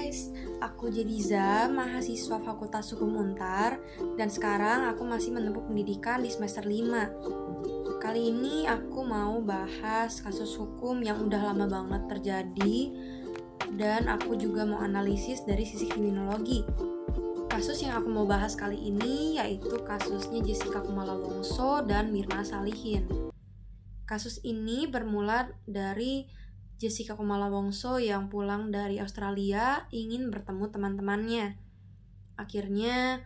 guys, aku Jediza, mahasiswa Fakultas Hukum Untar, dan sekarang aku masih menempuh pendidikan di semester 5. Kali ini aku mau bahas kasus hukum yang udah lama banget terjadi, dan aku juga mau analisis dari sisi kriminologi. Kasus yang aku mau bahas kali ini yaitu kasusnya Jessica Kumala Wongso dan Mirna Salihin. Kasus ini bermula dari Jessica Kumala Wongso yang pulang dari Australia ingin bertemu teman-temannya. Akhirnya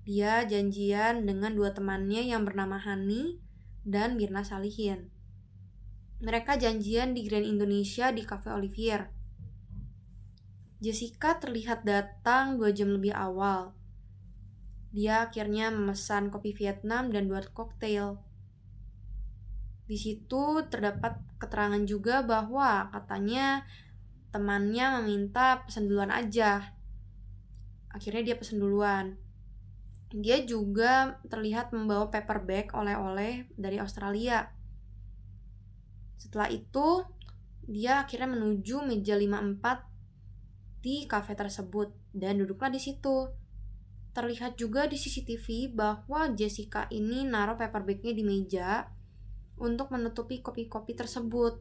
dia janjian dengan dua temannya yang bernama Hani dan Mirna Salihin. Mereka janjian di Grand Indonesia di Cafe Olivier. Jessica terlihat datang 2 jam lebih awal. Dia akhirnya memesan kopi Vietnam dan 2 koktail. Di situ terdapat keterangan juga bahwa katanya temannya meminta pesan duluan aja. Akhirnya dia pesan duluan. Dia juga terlihat membawa paper bag oleh-oleh dari Australia. Setelah itu, dia akhirnya menuju meja 54 di kafe tersebut dan duduklah di situ. Terlihat juga di CCTV bahwa Jessica ini naruh paper bagnya di meja untuk menutupi kopi-kopi tersebut.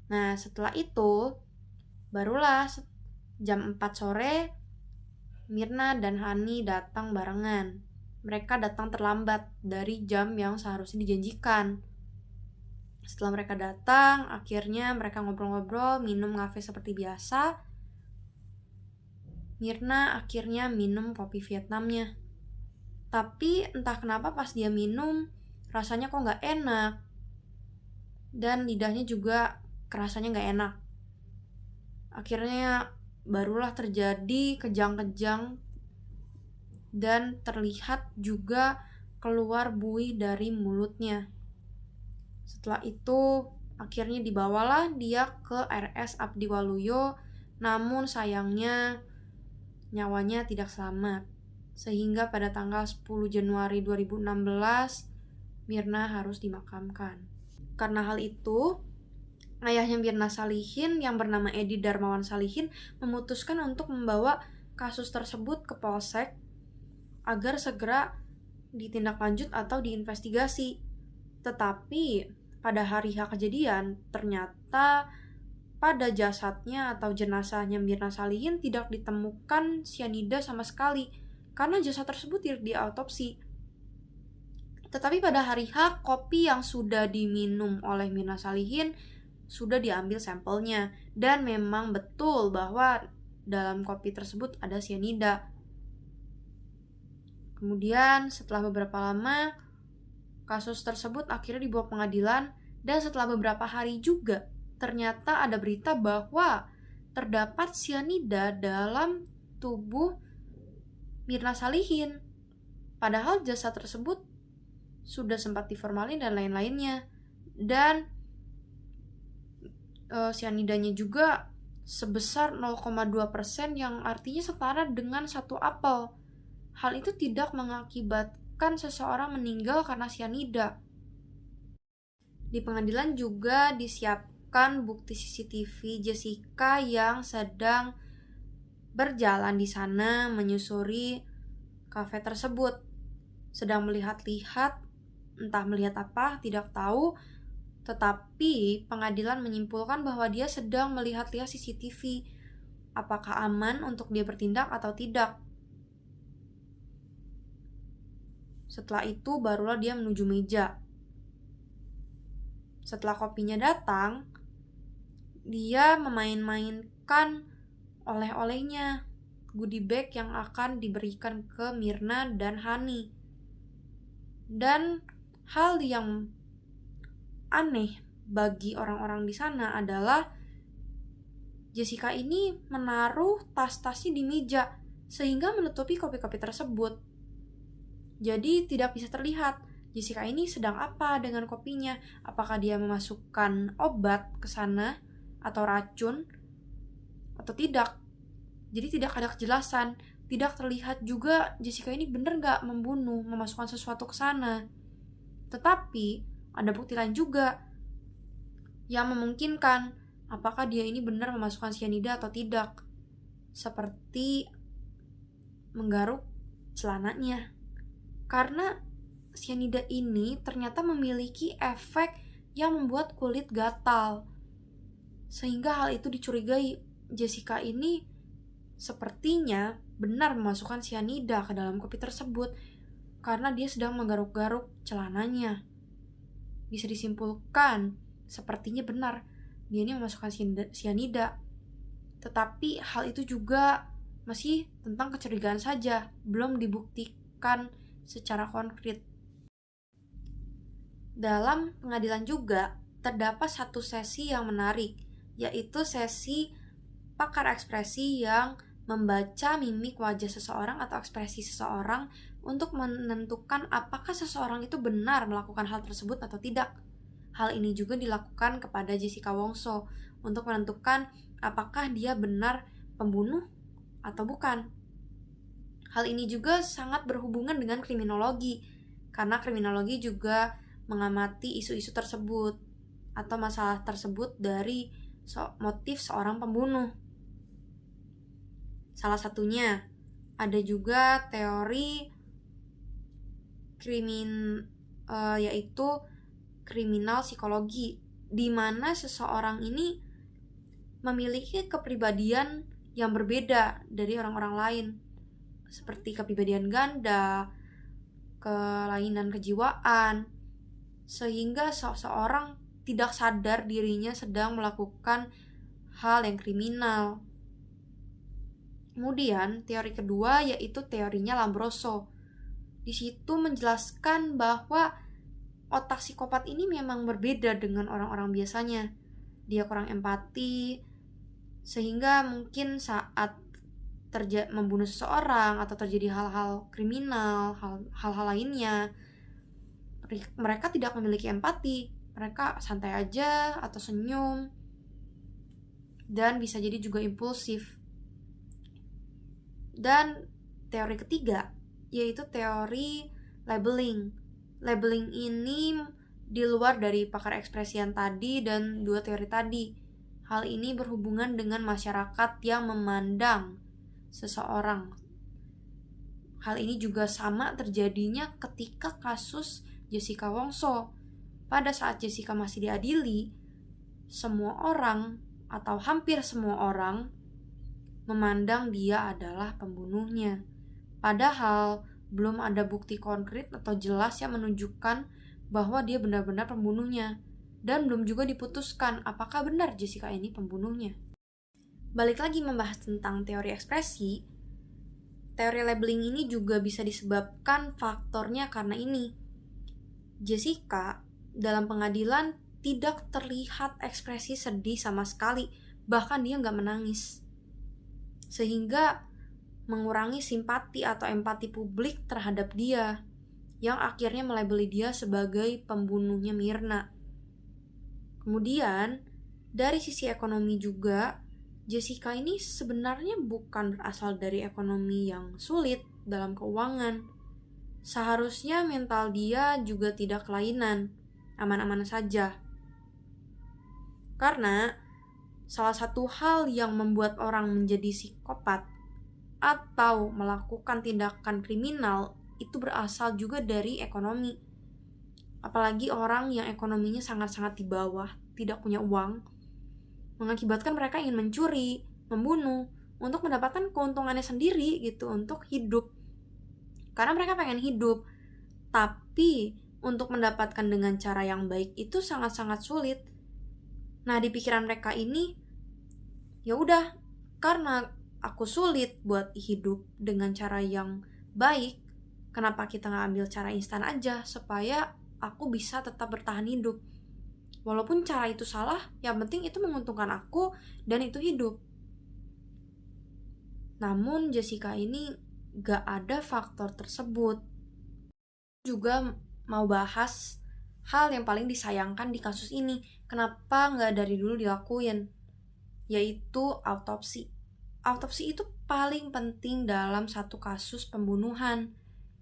Nah, setelah itu, barulah jam 4 sore, Mirna dan Hani datang barengan. Mereka datang terlambat dari jam yang seharusnya dijanjikan. Setelah mereka datang, akhirnya mereka ngobrol-ngobrol, minum ngafe seperti biasa. Mirna akhirnya minum kopi Vietnamnya. Tapi entah kenapa pas dia minum, rasanya kok gak enak. Dan lidahnya juga kerasanya gak enak. Akhirnya barulah terjadi kejang-kejang dan terlihat juga keluar buih dari mulutnya. Setelah itu akhirnya dibawalah dia ke RS Abdi Waluyo, namun sayangnya nyawanya tidak selamat. Sehingga pada tanggal 10 Januari 2016 Mirna harus dimakamkan. Karena hal itu, ayahnya Mirna Salihin yang bernama Edi Darmawan Salihin memutuskan untuk membawa kasus tersebut ke Polsek agar segera ditindaklanjut atau diinvestigasi. Tetapi pada hari H kejadian, ternyata pada jasadnya atau jenazahnya Mirna Salihin tidak ditemukan sianida sama sekali karena jasad tersebut tidak diautopsi. Tetapi pada hari H, kopi yang sudah diminum oleh Mirna Salihin sudah diambil sampelnya dan memang betul bahwa dalam kopi tersebut ada sianida. Kemudian setelah beberapa lama kasus tersebut akhirnya dibawa pengadilan dan setelah beberapa hari juga ternyata ada berita bahwa terdapat sianida dalam tubuh Mirna Salihin. Padahal jasad tersebut sudah sempat diformalin dan lain-lainnya. Dan sianidanya juga sebesar 0,2% yang artinya setara dengan 1 apel. Hal itu tidak mengakibatkan seseorang meninggal karena sianida. Di pengadilan juga disiapkan bukti CCTV Jessica yang sedang berjalan di sana menyusuri kafe tersebut. Sedang melihat-lihat, entah melihat apa, tidak tahu. Tetapi pengadilan menyimpulkan bahwa dia sedang melihat-lihat CCTV. Apakah aman untuk dia bertindak atau tidak? Setelah itu barulah dia menuju meja. Setelah kopinya datang, dia memain-mainkan oleh-olehnya, goodie bag yang akan diberikan ke Mirna dan Hani. Dan hal yang aneh bagi orang-orang di sana adalah Jessica ini menaruh tas-tasnya di meja sehingga menutupi kopi-kopi tersebut. Jadi tidak bisa terlihat Jessica ini sedang apa dengan kopinya. Apakah dia memasukkan obat ke sana atau racun atau tidak. Jadi tidak ada kejelasan. Tidak terlihat juga Jessica ini benar gak membunuh, memasukkan sesuatu ke sana. Tetapi ada bukti lain juga yang memungkinkan apakah dia ini benar memasukkan sianida atau tidak. seperti menggaruk celananya. Karena cyanida ini ternyata memiliki efek yang membuat kulit gatal. Sehingga hal itu dicurigai. Jessica ini sepertinya benar memasukkan cyanida ke dalam kopi tersebut karena dia sedang menggaruk-garuk celananya. Bisa disimpulkan, sepertinya benar dia ini memasukkan cyanida. Tetapi hal itu juga masih tentang kecurigaan saja, belum dibuktikan secara konkret. Dalam pengadilan juga terdapat satu sesi yang menarik, yaitu sesi pakar ekspresi yang membaca mimik wajah seseorang atau ekspresi seseorang untuk menentukan apakah seseorang itu benar melakukan hal tersebut atau tidak. Hal ini juga dilakukan kepada Jessica Wongso untuk menentukan apakah dia benar pembunuh atau bukan. Hal ini juga sangat berhubungan dengan kriminologi, karena kriminologi juga mengamati isu-isu tersebut atau masalah tersebut dari motif seorang pembunuh. Salah satunya ada juga teori yaitu kriminal psikologi, di mana seseorang ini memiliki kepribadian yang berbeda dari orang-orang lain, seperti kepribadian ganda, kelainan kejiwaan, sehingga seseorang tidak sadar dirinya sedang melakukan hal yang kriminal. Kemudian teori kedua yaitu teorinya Lombroso. Di situ menjelaskan bahwa otak psikopat ini memang berbeda dengan orang-orang biasanya. Dia kurang empati, sehingga mungkin saat membunuh seseorang atau terjadi hal-hal kriminal, hal-hal lainnya, mereka tidak memiliki empati. Mereka santai aja atau senyum, dan bisa jadi juga impulsif. Dan teori ketiga yaitu teori labeling. Labeling ini di luar dari pakar ekspresian tadi dan dua teori tadi. Hal ini berhubungan dengan masyarakat yang memandang seseorang. Hal ini juga sama terjadinya ketika kasus Jessica Wongso. Pada saat Jessica masih diadili, semua orang atau hampir semua orang memandang dia adalah pembunuhnya. Padahal belum ada bukti konkret atau jelas yang menunjukkan bahwa dia benar-benar pembunuhnya. Dan belum juga diputuskan apakah benar Jessica ini pembunuhnya. Balik lagi membahas tentang teori ekspresi, teori labeling ini juga bisa disebabkan faktornya karena ini. Jessica dalam pengadilan tidak terlihat ekspresi sedih sama sekali, bahkan dia nggak menangis. Sehingga mengurangi simpati atau empati publik terhadap dia, yang akhirnya melabeli dia sebagai pembunuhnya Mirna. Kemudian, dari sisi ekonomi juga, Jessica ini sebenarnya bukan berasal dari ekonomi yang sulit dalam keuangan. Seharusnya mental dia juga tidak kelainan, aman-aman saja. Karena salah satu hal yang membuat orang menjadi psikopat atau melakukan tindakan kriminal itu berasal juga dari ekonomi. Apalagi orang yang ekonominya sangat-sangat di bawah, tidak punya uang, mengakibatkan mereka ingin mencuri, membunuh, untuk mendapatkan keuntungannya sendiri gitu, untuk hidup. Karena mereka pengen hidup, tapi untuk mendapatkan dengan cara yang baik itu sangat-sangat sulit. Nah, di pikiran mereka ini, ya udah, karena aku sulit buat hidup dengan cara yang baik, kenapa kita nggak ambil cara instan aja supaya aku bisa tetap bertahan hidup. Walaupun cara itu salah, yang penting itu menguntungkan aku dan itu hidup. Namun Jessica ini gak ada faktor tersebut. Juga mau bahas hal yang paling disayangkan di kasus ini, kenapa gak dari dulu dilakuin, yaitu autopsi. Autopsi itu paling penting dalam satu kasus pembunuhan,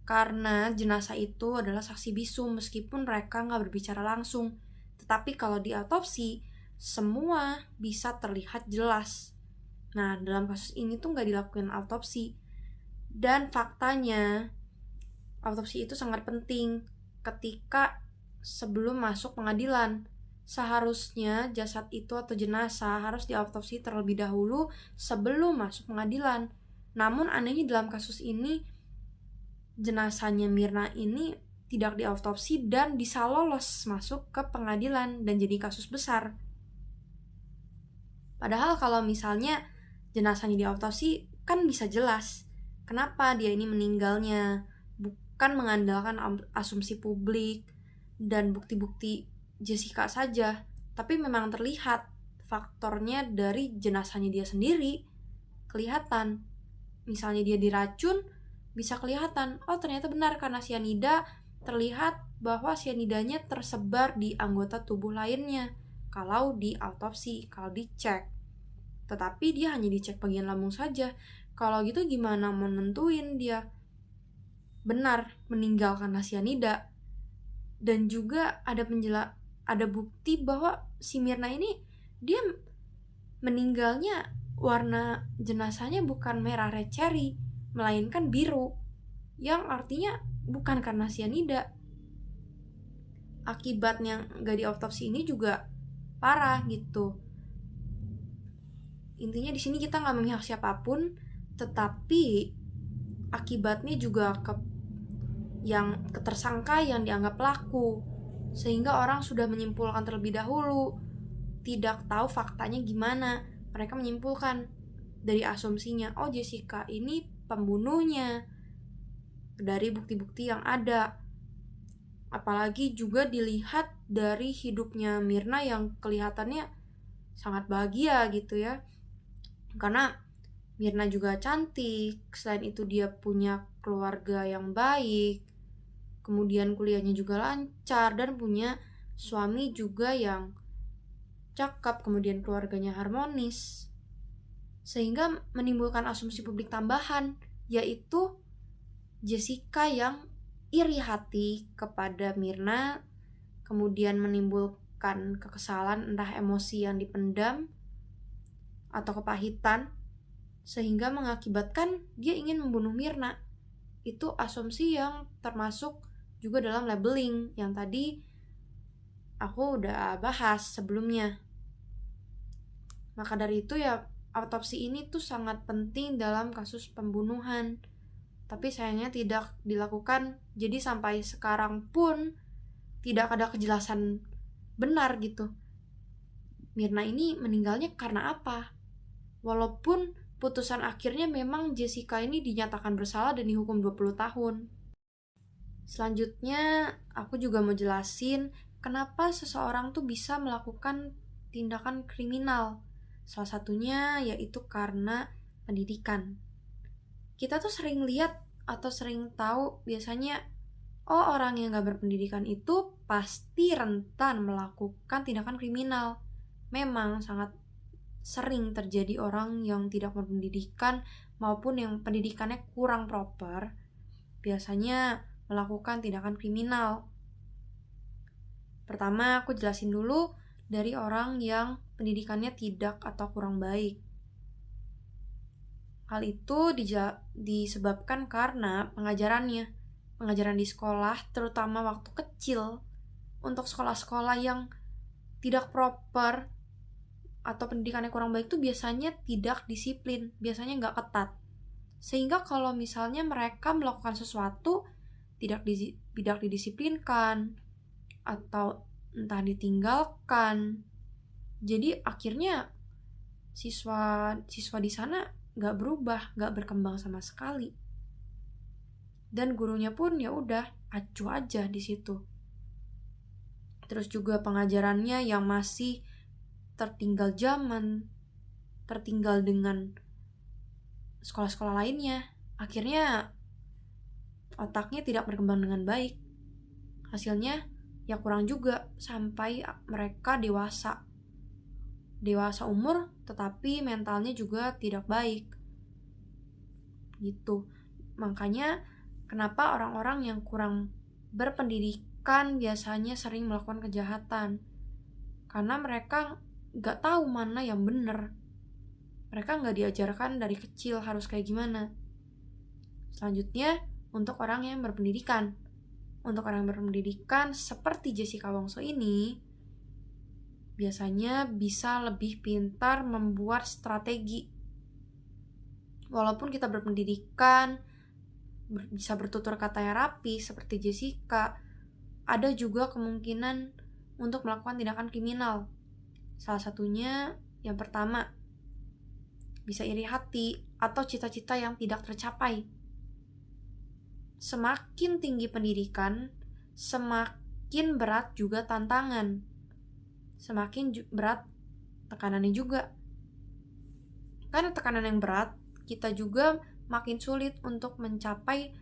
karena jenazah itu adalah saksi bisu meskipun mereka gak berbicara langsung. Tetapi kalau di autopsi, semua bisa terlihat jelas. Nah, dalam kasus ini tuh nggak dilakukan autopsi. Dan faktanya, autopsi itu sangat penting ketika sebelum masuk pengadilan. Seharusnya jasad itu atau jenazah harus diautopsi terlebih dahulu sebelum masuk pengadilan. Namun anehnya dalam kasus ini, jenazahnya Mirna ini tidak diautopsi dan bisa lolos masuk ke pengadilan dan jadi kasus besar. Padahal kalau misalnya jenazahnya diautopsi kan bisa jelas kenapa dia ini meninggalnya, bukan mengandalkan asumsi publik dan bukti-bukti Jessica saja, tapi memang terlihat faktornya dari jenazahnya dia sendiri kelihatan. Misalnya dia diracun, bisa kelihatan, oh ternyata benar karena sianida, terlihat bahwa sianidanya tersebar di anggota tubuh lainnya kalau diautopsi, kalau dicek. Tetapi dia hanya dicek bagian lambung saja. Kalau gitu gimana mau nentuin dia benar meninggal karena sianida? Dan juga ada bukti bahwa si Mirna ini dia meninggalnya warna jenazahnya bukan merah red cherry, melainkan biru, yang artinya bukan karena sianida. Akibatnya gak diautopsi ini juga parah gitu. Intinya di sini kita nggak memihak siapapun, tetapi akibatnya juga yang tersangka yang dianggap pelaku, sehingga orang sudah menyimpulkan terlebih dahulu, tidak tahu faktanya gimana. Mereka menyimpulkan dari asumsinya, oh Jessica ini pembunuhnya dari bukti-bukti yang ada. Apalagi juga dilihat dari hidupnya Mirna yang kelihatannya sangat bahagia gitu ya, karena Mirna juga cantik, selain itu dia punya keluarga yang baik, kemudian kuliahnya juga lancar, dan punya suami juga yang cakep, kemudian keluarganya harmonis, sehingga menimbulkan asumsi publik tambahan, yaitu Jessica yang iri hati kepada Mirna, kemudian menimbulkan kekesalan, entah emosi yang dipendam atau kepahitan, sehingga mengakibatkan dia ingin membunuh Mirna. Itu asumsi yang termasuk juga dalam labeling yang tadi aku udah bahas sebelumnya. Maka dari itu ya, autopsi ini tuh sangat penting dalam kasus pembunuhan. Tapi sayangnya tidak dilakukan, jadi sampai sekarang pun tidak ada kejelasan benar gitu. Mirna ini meninggalnya karena apa? Walaupun putusan akhirnya memang Jessica ini dinyatakan bersalah dan dihukum 20 tahun. Selanjutnya, aku juga mau jelasin kenapa seseorang tuh bisa melakukan tindakan kriminal. Salah satunya yaitu karena pendidikan. Kita tuh sering lihat atau sering tahu biasanya, oh orang yang gak berpendidikan itu pasti rentan melakukan tindakan kriminal. Memang sangat sering terjadi orang yang tidak berpendidikan maupun yang pendidikannya kurang proper biasanya melakukan tindakan kriminal. Pertama, aku jelasin dulu dari orang yang pendidikannya tidak atau kurang baik. Hal itu disebabkan karena pengajaran di sekolah, terutama waktu kecil, untuk sekolah-sekolah yang tidak proper atau pendidikannya kurang baik itu biasanya tidak disiplin, biasanya nggak ketat. Sehingga kalau misalnya mereka melakukan sesuatu tidak didisiplinkan atau entah ditinggalkan, jadi akhirnya siswa di sana nggak berubah, nggak berkembang sama sekali. Dan gurunya pun ya udah acuh aja di situ. Terus juga pengajarannya yang masih tertinggal zaman, tertinggal dengan sekolah-sekolah lainnya. Akhirnya otaknya tidak berkembang dengan baik. Hasilnya ya kurang juga sampai mereka dewasa umur, tetapi mentalnya juga tidak baik. Gitu. Makanya kenapa orang-orang yang kurang berpendidikan biasanya sering melakukan kejahatan. Karena mereka gak tahu mana yang benar. Mereka nggak diajarkan dari kecil harus kayak gimana. Selanjutnya, untuk orang yang berpendidikan. Untuk orang yang berpendidikan seperti Jessica Wongso ini, biasanya bisa lebih pintar membuat strategi. Walaupun kita berpendidikan, bisa bertutur kata yang rapi seperti Jessica, ada juga kemungkinan untuk melakukan tindakan kriminal. Salah satunya yang pertama, bisa iri hati atau cita-cita yang tidak tercapai. Semakin tinggi pendidikan, semakin berat juga tantangan. Semakin berat tekanannya juga. Karena tekanan yang berat, kita juga makin sulit untuk mencapai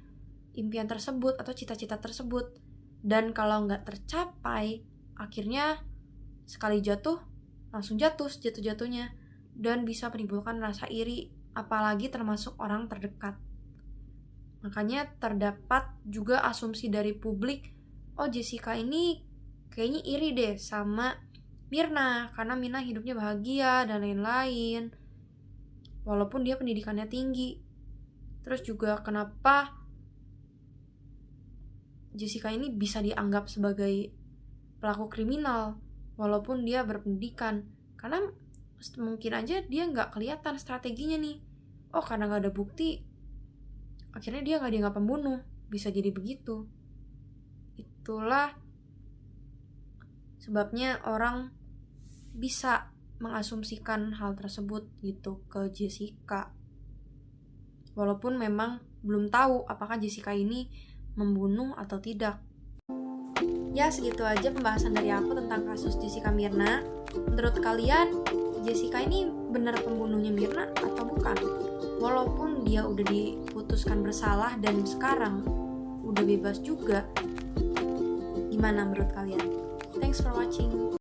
impian tersebut atau cita-cita tersebut. Dan kalau nggak tercapai, akhirnya sekali jatuh, langsung jatuh sejatuh-jatuhnya. Dan bisa menimbulkan rasa iri, apalagi termasuk orang terdekat. Makanya terdapat juga asumsi dari publik, oh Jessica ini kayaknya iri deh sama Myrna, karena Myrna hidupnya bahagia dan lain-lain, walaupun dia pendidikannya tinggi. Terus juga kenapa Jessica ini bisa dianggap sebagai pelaku kriminal walaupun dia berpendidikan, karena mungkin aja dia nggak kelihatan strateginya nih. Oh, karena nggak ada bukti, akhirnya dia nggak dianggap pembunuh. Bisa jadi begitu. Itulah sebabnya orang bisa mengasumsikan hal tersebut gitu ke Jessica, walaupun memang belum tahu apakah Jessica ini membunuh atau tidak. Ya, segitu aja pembahasan dari aku tentang kasus Jessica Myrna. Menurut kalian, Jessica ini benar pembunuhnya Myrna atau bukan? Walaupun dia udah diputuskan bersalah dan sekarang udah bebas juga, gimana menurut kalian? Thanks for watching.